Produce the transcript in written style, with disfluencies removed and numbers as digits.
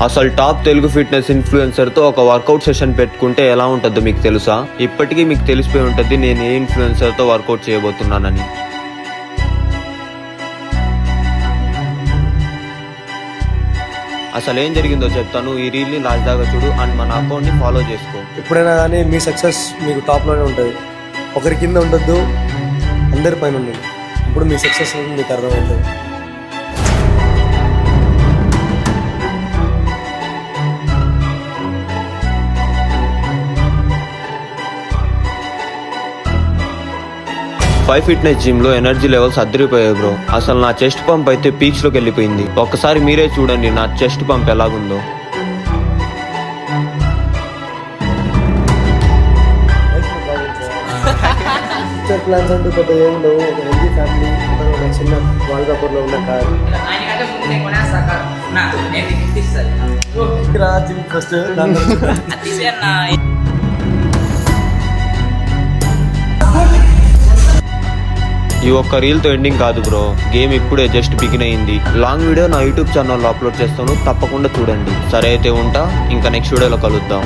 అసలు top Telugu fitness influencer తో ఒక వర్కౌట్ సెషన్ పెట్టుకుంటే ఎలా ఉంటుందో మీకు తెలుసా? ఇప్పటికీ మీకు తెలిసిపోయి ఉంటుంది నేను ఏ ఇన్ఫ్లుయెన్సర్ తో వర్కౌట్ చేయబోతున్నానని. అసలు ఏం జరిగిందో చెప్తాను. ఈ రీల్ ని లాస్ట్ దాకా చూడు అండ్ మన అకౌంట్ ని ఫాలో చేసుకో. ఎప్పుడైనా కానీ మీ సక్సెస్ మీకు టాప్ లోనే ఉంటుంది. ఒకరి కింద ఉండొద్దు, అందరి పైన ఉండదు. ఇప్పుడు మీ సక్సెస్ మీకు అర్థమవుతుంది. ఫైవ్ ఫిట్నెస్ జిమ్ లో ఎనర్జీ లెవెల్స్ అదిరిపోయాయి బ్రో. అసలు నా చెస్ట్ పంప్ అయితే పీక్స్ లోకి వెళ్ళిపోయింది. ఒక్కసారి మీరే చూడండి నా చెస్ట్ పంప్ ఎలాగుందో. ఫ్యూచర్ ప్లాన్స్ అంటూ పెద్ద ఏముండవు. ఒక హెల్తీ ఫ్యామిలీ, ఒక చిన్న వాల్కాపూర్లో ఉన్న కార్. జిమ్ ఫస్ట్ ఈ ఒక్క రీల్ తో ఎండింగ్ కాదు బ్రో, గేమ్ ఇప్పుడే జస్ట్ బిగిన్ అయింది. లాంగ్ వీడియో నా యూట్యూబ్ ఛానల్లో అప్లోడ్ చేస్తాను, తప్పకుండా చూడండి. సరే అయితే ఉంటా, ఇంకా నెక్స్ట్ వీడియోలో కలుద్దాం.